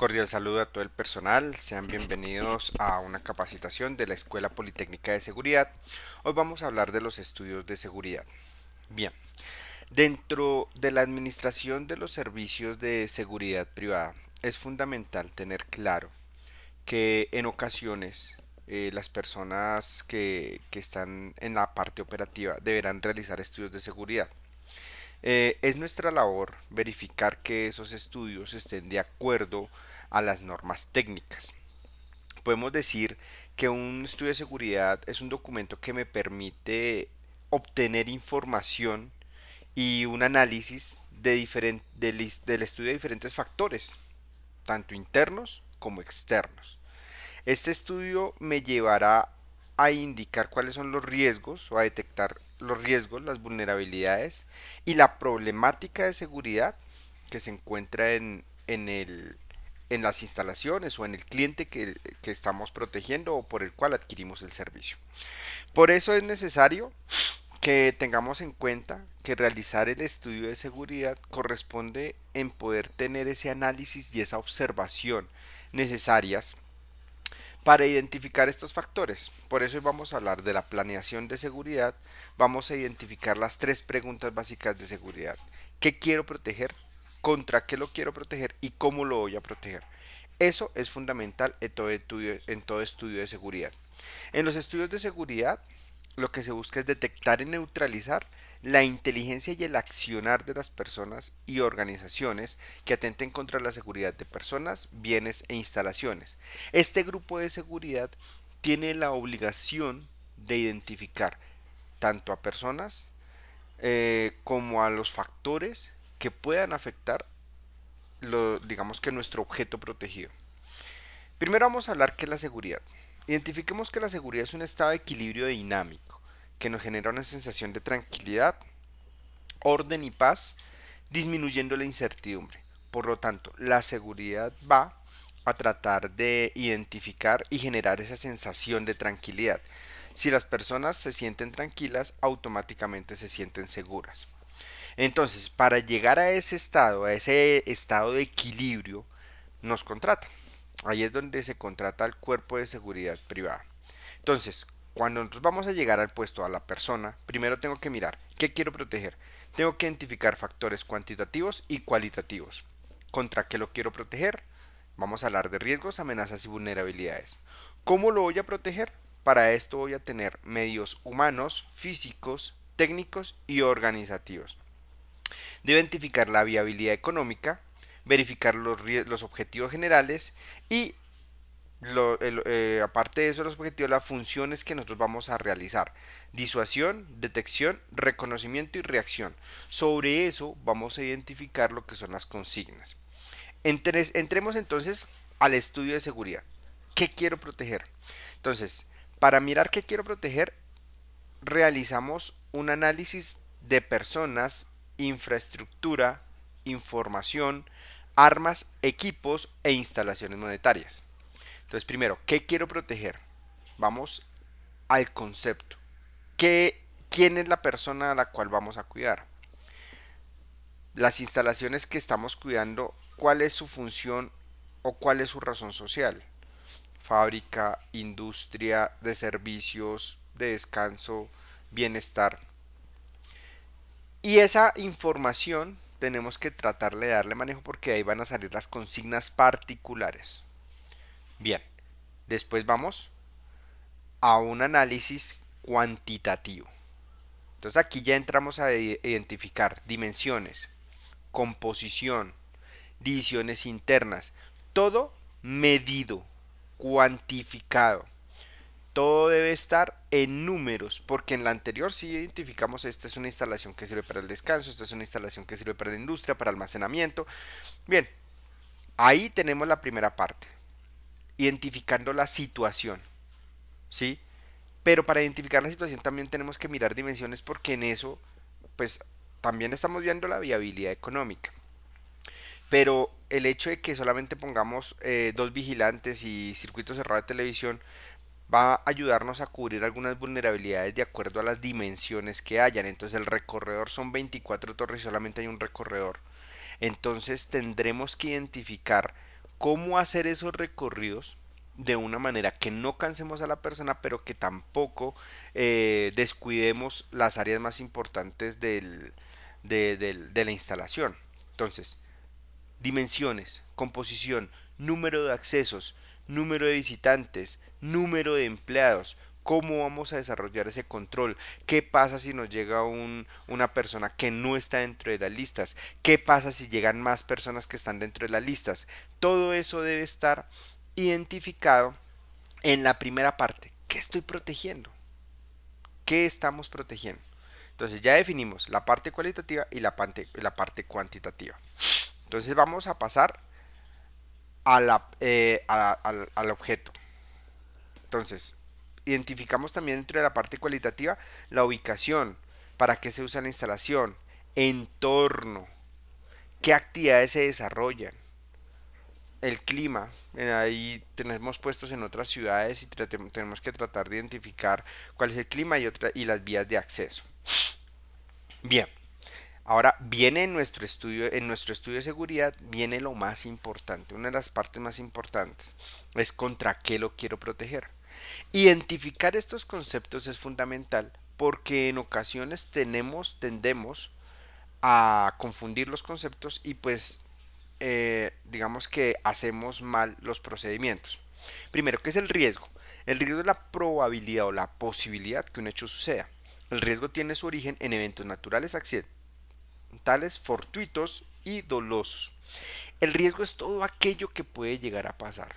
Cordial saludo a todo el personal, sean bienvenidos a una capacitación de la Escuela Politécnica de Seguridad. Hoy vamos a hablar de los estudios de seguridad. Bien, dentro de la administración de los servicios de seguridad privada es fundamental tener claro que en ocasiones las personas que están en la parte operativa deberán realizar estudios de seguridad. Es nuestra labor verificar que esos estudios estén de acuerdo a las normas técnicas. Podemos decir que un estudio de seguridad es un documento que me permite obtener información y un análisis del estudio de diferentes factores, tanto internos como externos. Este estudio me llevará a indicar cuáles son los riesgos o a detectar los riesgos, las vulnerabilidades y la problemática de seguridad que se encuentra en las instalaciones o en el cliente que estamos protegiendo o por el cual adquirimos el servicio. Por eso es necesario que tengamos en cuenta que realizar el estudio de seguridad corresponde en poder tener ese análisis y esa observación necesarias para identificar estos factores. Por eso hoy vamos a hablar de la planeación de seguridad. Vamos a identificar las tres preguntas básicas de seguridad. ¿Qué quiero proteger? ¿Contra qué lo quiero proteger? ¿Y cómo lo voy a proteger? Eso es fundamental en todo estudio de seguridad. En los estudios de seguridad, lo que se busca es detectar y neutralizar la inteligencia y el accionar de las personas y organizaciones que atenten contra la seguridad de personas, bienes e instalaciones. Este grupo de seguridad tiene la obligación de identificar tanto a personas como a los factores que puedan afectar digamos que nuestro objeto protegido. Primero vamos a hablar qué es la seguridad. Identifiquemos que la seguridad es un estado de equilibrio dinámico que nos genera una sensación de tranquilidad, orden y paz, disminuyendo la incertidumbre. Por lo tanto, la seguridad va a tratar de identificar y generar esa sensación de tranquilidad. Si las personas se sienten tranquilas, automáticamente se sienten seguras. Entonces, para llegar a ese estado de equilibrio, nos contratan. Ahí es donde se contrata al cuerpo de seguridad privada. Entonces, cuando nosotros vamos a llegar al puesto a la persona, primero tengo que mirar qué quiero proteger. Tengo que identificar factores cuantitativos y cualitativos. ¿Contra qué lo quiero proteger? Vamos a hablar de riesgos, amenazas y vulnerabilidades. ¿Cómo lo voy a proteger? Para esto voy a tener medios humanos, físicos, técnicos y organizativos. Debo identificar la viabilidad económica, verificar los objetivos generales y aparte de eso, los objetivos, las funciones que nosotros vamos a realizar. Disuasión, detección, reconocimiento y reacción. Sobre eso vamos a identificar lo que son las consignas. Entremos entonces al estudio de seguridad. ¿Qué quiero proteger? Entonces, para mirar qué quiero proteger, realizamos un análisis de personas, infraestructura, información, armas, equipos e instalaciones monetarias. Entonces, primero, ¿qué quiero proteger? Vamos al concepto. ¿Quién es la persona a la cual vamos a cuidar? Las instalaciones que estamos cuidando, ¿cuál es su función o cuál es su razón social? Fábrica, industria de servicios, de descanso, bienestar. Y esa información tenemos que tratar de darle manejo porque ahí van a salir las consignas particulares. Bien, después vamos a un análisis cuantitativo. Entonces aquí ya entramos a identificar dimensiones, composición, divisiones internas, todo medido, cuantificado. Todo debe estar en números, porque en la anterior sí identificamos esta es una instalación que sirve para el descanso, esta es una instalación que sirve para la industria, para almacenamiento. Bien, ahí tenemos la primera parte, identificando la situación, ¿sí? Pero para identificar la situación también tenemos que mirar dimensiones porque en eso, pues también estamos viendo la viabilidad económica. Pero el hecho de que solamente pongamos dos vigilantes y circuito cerrado de televisión va a ayudarnos a cubrir algunas vulnerabilidades de acuerdo a las dimensiones que hayan. Entonces el recorredor son 24 torres y solamente hay un recorredor. Entonces tendremos que identificar cómo hacer esos recorridos de una manera que no cansemos a la persona, pero que tampoco descuidemos las áreas más importantes de la instalación. Entonces, dimensiones, composición, número de accesos, número de visitantes, número de empleados, cómo vamos a desarrollar ese control, qué pasa si nos llega una persona que no está dentro de las listas, qué pasa si llegan más personas que están dentro de las listas. Todo eso debe estar identificado en la primera parte. ¿Qué estoy protegiendo? ¿Qué estamos protegiendo? Entonces ya definimos la parte cualitativa y la parte cuantitativa. Entonces vamos a pasar al objeto. Entonces, identificamos también dentro de la parte cualitativa la ubicación, para qué se usa la instalación, entorno, qué actividades se desarrollan, el clima. Ahí tenemos puestos en otras ciudades y tenemos que tratar de identificar cuál es el clima y las vías de acceso. Bien, ahora viene en nuestro estudio de seguridad, viene lo más importante, una de las partes más importantes, es contra qué lo quiero proteger. Identificar estos conceptos es fundamental porque en ocasiones tendemos a confundir los conceptos y pues digamos que hacemos mal los procedimientos. Primero, ¿qué es el riesgo? El riesgo es la probabilidad o la posibilidad que un hecho suceda. El riesgo tiene su origen en eventos naturales accidentales, fortuitos y dolosos. El riesgo es todo aquello que puede llegar a pasar,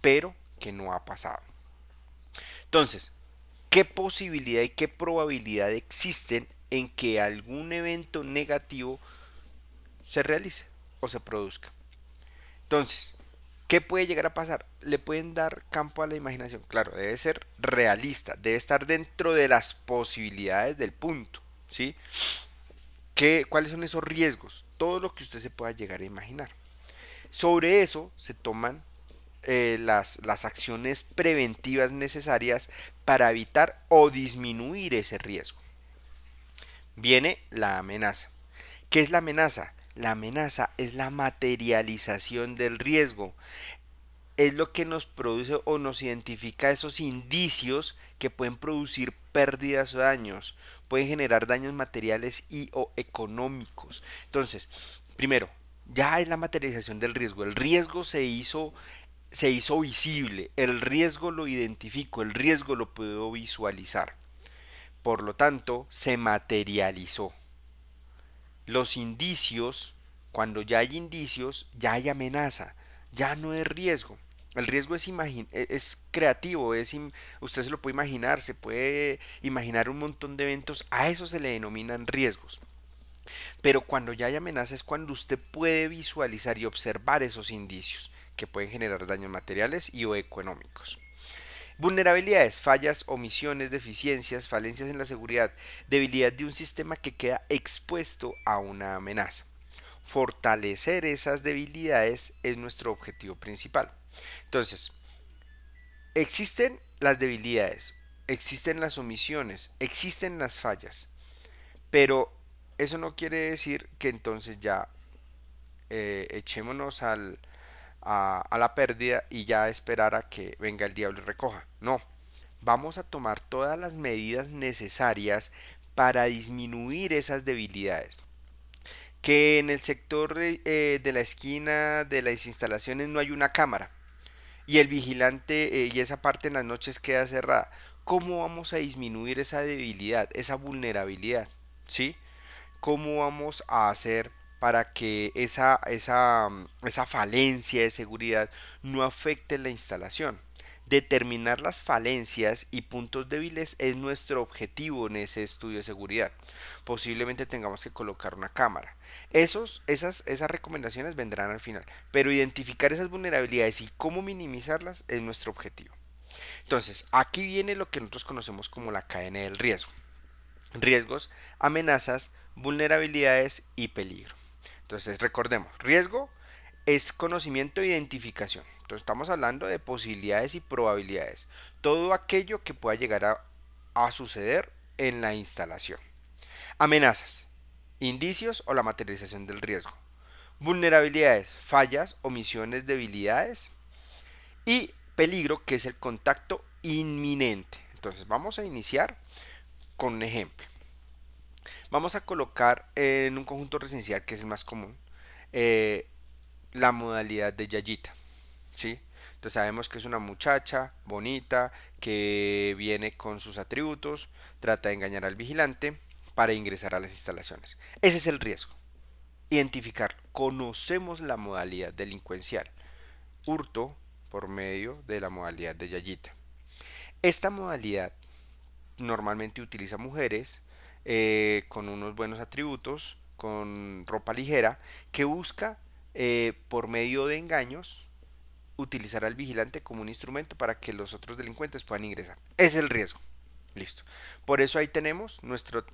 pero que no ha pasado. Entonces, ¿qué posibilidad y qué probabilidad existen en que algún evento negativo se realice o se produzca? Entonces, ¿qué puede llegar a pasar? Le pueden dar campo a la imaginación. Claro, debe ser realista, debe estar dentro de las posibilidades del punto, ¿sí? ¿Cuáles son esos riesgos? Todo lo que usted se pueda llegar a imaginar. Sobre eso se toman las acciones preventivas necesarias para evitar o disminuir ese riesgo. Viene la amenaza. ¿Qué es la amenaza? La amenaza es la materialización del riesgo. Es lo que nos produce o nos identifica esos indicios que pueden producir pérdidas o daños. Pueden generar daños materiales y o económicos. Entonces, primero, ya es la materialización del riesgo. El riesgo se hizo visible, el riesgo lo identifico, el riesgo lo puedo visualizar. Por lo tanto, se materializó. Los indicios, cuando ya hay indicios, ya hay amenaza, ya no es riesgo. El riesgo es creativo, usted se lo puede imaginar, se puede imaginar un montón de eventos, a eso se le denominan riesgos. Pero cuando ya hay amenaza es cuando usted puede visualizar y observar esos indicios que pueden generar daños materiales y o económicos. Vulnerabilidades, fallas, omisiones, deficiencias, falencias en la seguridad, debilidad de un sistema que queda expuesto a una amenaza. Fortalecer esas debilidades es nuestro objetivo principal. Entonces, existen las debilidades, existen las omisiones, existen las fallas, pero eso no quiere decir que entonces ya echémonos a la pérdida y ya esperar a que venga el diablo y recoja. No, vamos a tomar todas las medidas necesarias para disminuir esas debilidades. Que en el sector de la esquina de las instalaciones no hay una cámara y el vigilante y esa parte en las noches queda cerrada. ¿Cómo vamos a disminuir esa debilidad, esa vulnerabilidad? ¿Sí? ¿Cómo vamos a hacer para que esa falencia de seguridad no afecte la instalación? Determinar las falencias y puntos débiles es nuestro objetivo en ese estudio de seguridad. Posiblemente tengamos que colocar una cámara. Esas recomendaciones vendrán al final, pero identificar esas vulnerabilidades y cómo minimizarlas es nuestro objetivo. Entonces, aquí viene lo que nosotros conocemos como la cadena del riesgo. Riesgos, amenazas, vulnerabilidades y peligro. Entonces, recordemos, riesgo es conocimiento e identificación. Entonces, estamos hablando de posibilidades y probabilidades. Todo aquello que pueda llegar a suceder en la instalación. Amenazas, indicios o la materialización del riesgo. Vulnerabilidades, fallas, omisiones, debilidades. Y peligro, que es el contacto inminente. Entonces vamos a iniciar con un ejemplo. Vamos a colocar en un conjunto residencial, que es el más común, eh, la modalidad de Yayita, ¿sí? Entonces sabemos que es una muchacha bonita que viene con sus atributos, trata de engañar al vigilante para ingresar a las instalaciones. Ese es el riesgo. Identificar. Conocemos la modalidad delincuencial. Hurto por medio de la modalidad de Yayita. Esta modalidad normalmente utiliza mujeres con unos buenos atributos, con ropa ligera, que busca por medio de engaños utilizar al vigilante como un instrumento para que los otros delincuentes puedan ingresar. Ese es el riesgo. Listo. Por eso ahí tenemos nuestro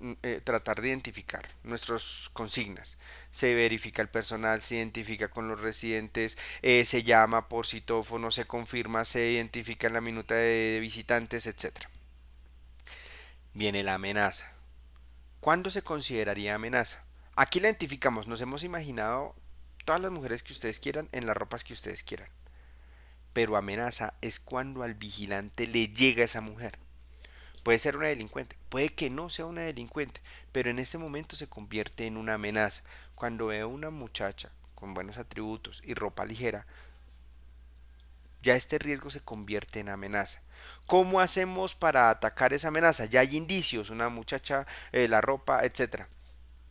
tratar de identificar nuestras consignas. Se verifica el personal, se identifica con los residentes, se llama por citófono, se confirma, se identifica en la minuta de visitantes, etcétera. Viene la amenaza. ¿Cuándo se consideraría amenaza? Aquí la identificamos, nos hemos imaginado todas las mujeres que ustedes quieran en las ropas que ustedes quieran. Pero amenaza es cuando al vigilante le llega esa mujer. Puede ser una delincuente, puede que no sea una delincuente, pero en este momento se convierte en una amenaza. Cuando veo una muchacha con buenos atributos y ropa ligera, ya este riesgo se convierte en amenaza. ¿Cómo hacemos para atacar esa amenaza? Ya hay indicios, una muchacha, la ropa, etcétera.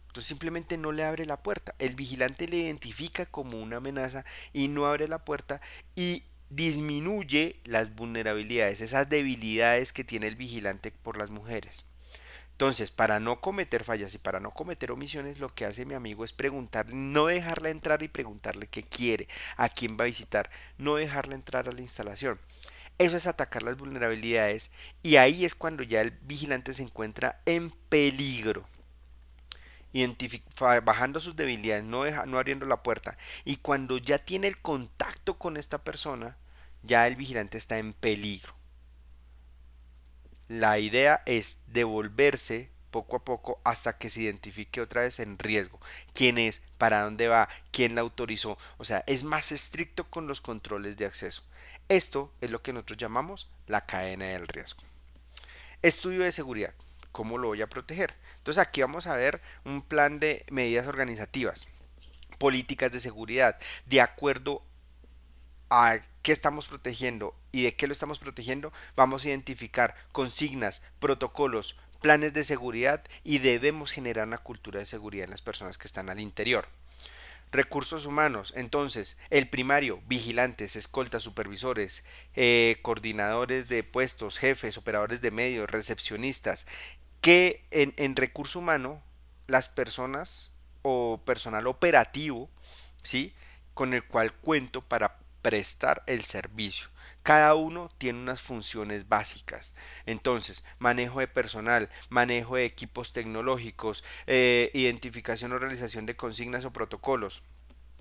Entonces simplemente no le abre la puerta. El vigilante le identifica como una amenaza y no abre la puerta y disminuye las vulnerabilidades, esas debilidades que tiene el vigilante por las mujeres. Entonces, para no cometer fallas y para no cometer omisiones, lo que hace mi amigo es preguntarle, no dejarla entrar y preguntarle qué quiere, a quién va a visitar, no dejarla entrar a la instalación. Eso es atacar las vulnerabilidades y ahí es cuando ya el vigilante se encuentra en peligro, bajando sus debilidades, no abriendo la puerta. Y cuando ya tiene el contacto con esta persona, ya el vigilante está en peligro. La idea es devolverse poco a poco hasta que se identifique otra vez en riesgo. ¿Quién es? ¿Para dónde va? ¿Quién la autorizó? O sea, es más estricto con los controles de acceso. Esto es lo que nosotros llamamos la cadena del riesgo. Estudio de seguridad. ¿Cómo lo voy a proteger? Entonces aquí vamos a ver un plan de medidas organizativas, políticas de seguridad, de acuerdo a qué estamos protegiendo y de qué lo estamos protegiendo, vamos a identificar consignas, protocolos, planes de seguridad y debemos generar una cultura de seguridad en las personas que están al interior. Recursos humanos, entonces, el primario, vigilantes, escoltas, supervisores, coordinadores de puestos, jefes, operadores de medios, recepcionistas, que en recurso humano las personas o personal operativo, ¿sí? Con el cual cuento para prestar el servicio. Cada uno tiene unas funciones básicas. Entonces, manejo de personal, manejo de equipos tecnológicos, identificación o realización de consignas o protocolos.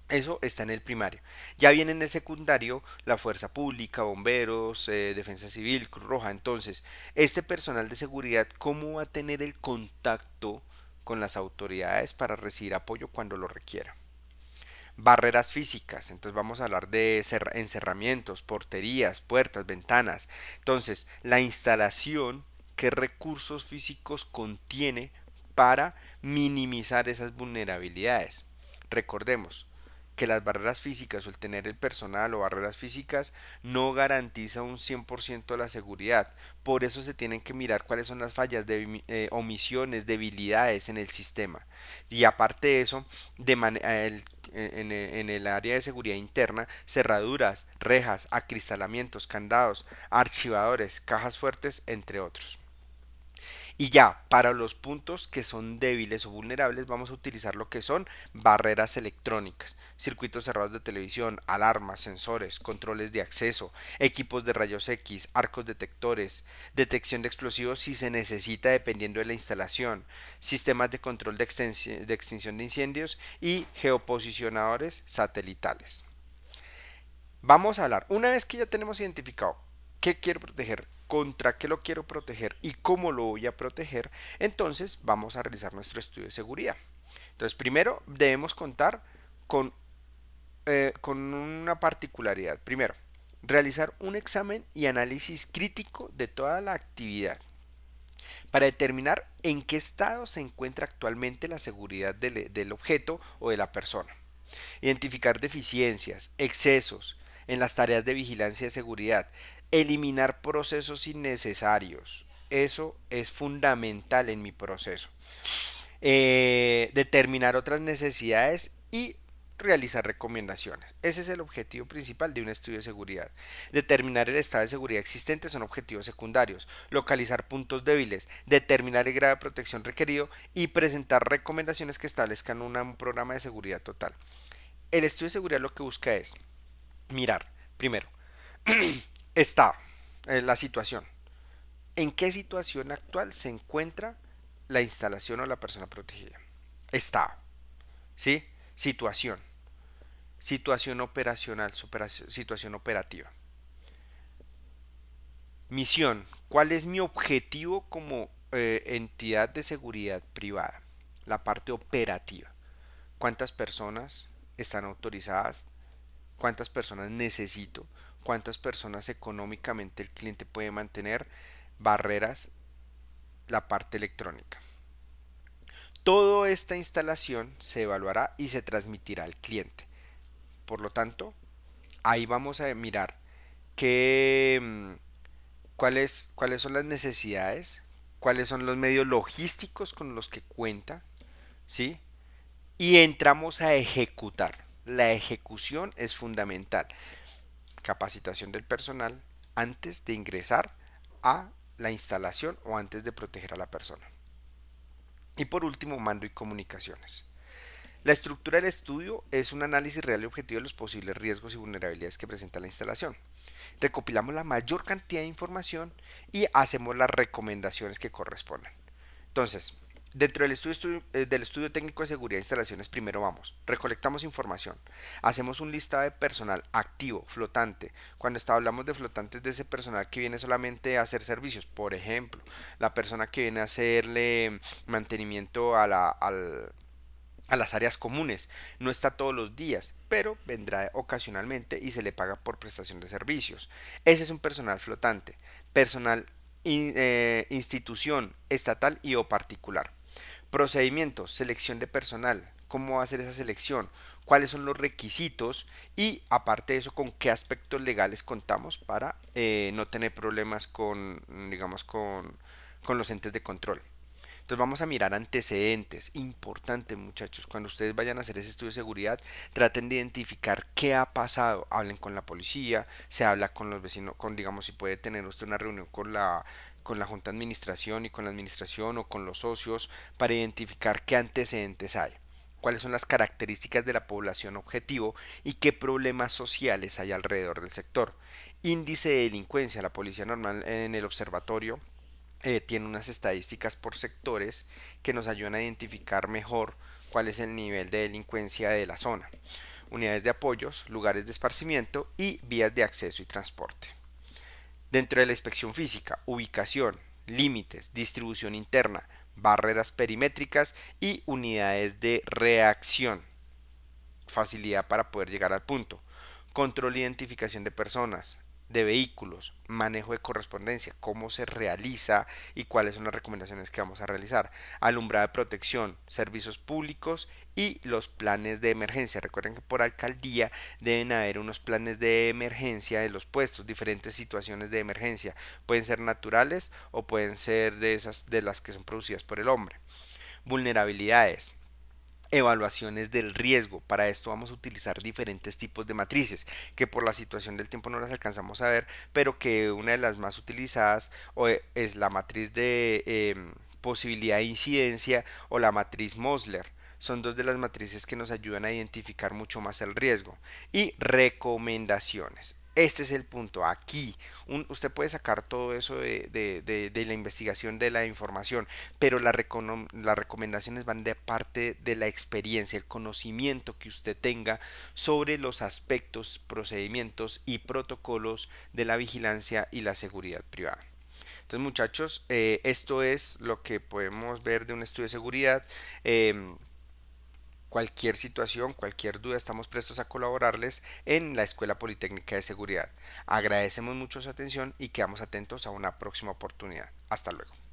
Eso está en el primario. Ya viene en el secundario la fuerza pública, bomberos, defensa civil, Cruz Roja. Entonces, este personal de seguridad, ¿cómo va a tener el contacto con las autoridades para recibir apoyo cuando lo requiera? Barreras físicas, entonces vamos a hablar de encerramientos, porterías, puertas, ventanas. Entonces, la instalación, ¿qué recursos físicos contiene para minimizar esas vulnerabilidades? Recordemos que las barreras físicas o el tener el personal o barreras físicas no garantiza un 100% de la seguridad. Por eso se tienen que mirar cuáles son las fallas de omisiones, debilidades en el sistema. Y aparte de eso, en el área de seguridad interna, cerraduras, rejas, acristalamientos, candados, archivadores, cajas fuertes, entre otros. Y ya, para los puntos que son débiles o vulnerables, vamos a utilizar lo que son barreras electrónicas, circuitos cerrados de televisión, alarmas, sensores, controles de acceso, equipos de rayos X, arcos detectores, detección de explosivos si se necesita dependiendo de la instalación, sistemas de control de extinción de incendios y geoposicionadores satelitales. Vamos a hablar, una vez que ya tenemos identificado qué quiero proteger, contra qué lo quiero proteger y cómo lo voy a proteger, entonces vamos a realizar nuestro estudio de seguridad. Entonces, primero debemos contar con, con una particularidad. Primero, realizar un examen y análisis crítico de toda la actividad para determinar en qué estado se encuentra actualmente la seguridad del objeto o de la persona. Identificar deficiencias, excesos en las tareas de vigilancia y seguridad, eliminar procesos innecesarios. Eso es fundamental en mi proceso. Determinar otras necesidades y realizar recomendaciones. Ese es el objetivo principal de un estudio de seguridad. Determinar el estado de seguridad existente son objetivos secundarios. Localizar puntos débiles, determinar el grado de protección requerido y presentar recomendaciones que establezcan un programa de seguridad total. El estudio de seguridad lo que busca es mirar, primero, está la situación. ¿En qué situación actual se encuentra la instalación o la persona protegida? Está, ¿sí? Situación. Situación operacional, situación operativa. Misión. ¿Cuál es mi objetivo como entidad de seguridad privada? La parte operativa. ¿Cuántas personas están autorizadas? ¿Cuántas personas necesito? ¿Cuántas personas económicamente el cliente puede mantener? Barreras, la parte electrónica. Toda esta instalación se evaluará y se transmitirá al cliente. Por lo tanto, ahí vamos a mirar qué, cuáles son las necesidades, cuáles son los medios logísticos con los que cuenta, ¿sí? Y entramos a ejecutar. La ejecución es fundamental. Capacitación del personal antes de ingresar a la instalación o antes de proteger a la persona. Y por último, mando y comunicaciones. La estructura del estudio es un análisis real y objetivo de los posibles riesgos y vulnerabilidades que presenta la instalación. Recopilamos la mayor cantidad de información y hacemos las recomendaciones que correspondan. Entonces, dentro del estudio técnico de seguridad de instalaciones, primero vamos, recolectamos información, hacemos un listado de personal activo, flotante. Cuando hablamos de flotantes, de ese personal que viene solamente a hacer servicios, por ejemplo, la persona que viene a hacerle mantenimiento a las áreas comunes. No está todos los días, pero vendrá ocasionalmente y se le paga por prestación de servicios. Ese es un personal flotante. Personal institución estatal y o particular. Procedimientos, selección de personal. ¿Cómo va a ser esa selección? ¿Cuáles son los requisitos? Y aparte de eso, ¿con qué aspectos legales contamos para no tener problemas con, digamos, con los entes de control? Entonces vamos a mirar antecedentes. Importante, muchachos. Cuando ustedes vayan a hacer ese estudio de seguridad, traten de identificar qué ha pasado. Hablen con la policía, se habla con los vecinos, con, digamos, si puede tener usted una reunión con la junta de administración y con la administración o con los socios para identificar qué antecedentes hay, cuáles son las características de la población objetivo y qué problemas sociales hay alrededor del sector. Índice de delincuencia. La policía normal en el observatorio tiene unas estadísticas por sectores que nos ayudan a identificar mejor cuál es el nivel de delincuencia de la zona. Unidades de apoyos, lugares de esparcimiento y vías de acceso y transporte. Dentro de la inspección física, ubicación, límites, distribución interna, barreras perimétricas y unidades de reacción. Facilidad para poder llegar al punto. Control e identificación de personas, de vehículos, manejo de correspondencia, cómo se realiza y cuáles son las recomendaciones que vamos a realizar, alumbrado de protección, servicios públicos y los planes de emergencia. Recuerden que por alcaldía deben haber unos planes de emergencia de los puestos, diferentes situaciones de emergencia, pueden ser naturales o pueden ser de esas de las que son producidas por el hombre. Vulnerabilidades, evaluaciones del riesgo. Para esto vamos a utilizar diferentes tipos de matrices que por la situación del tiempo no las alcanzamos a ver, pero que una de las más utilizadas es la matriz de posibilidad de incidencia o la matriz Mosler. Son dos de las matrices que nos ayudan a identificar mucho más el riesgo. Y recomendaciones. Este es el punto. Aquí usted puede sacar todo eso de la investigación, de la información, pero las recomendaciones van de parte de la experiencia, el conocimiento que usted tenga sobre los aspectos, procedimientos y protocolos de la vigilancia y la seguridad privada. Entonces, muchachos, esto es lo que podemos ver de un estudio de seguridad. Cualquier situación, cualquier duda, estamos prestos a colaborarles en la Escuela Politécnica de Seguridad. Agradecemos mucho su atención y quedamos atentos a una próxima oportunidad. Hasta luego.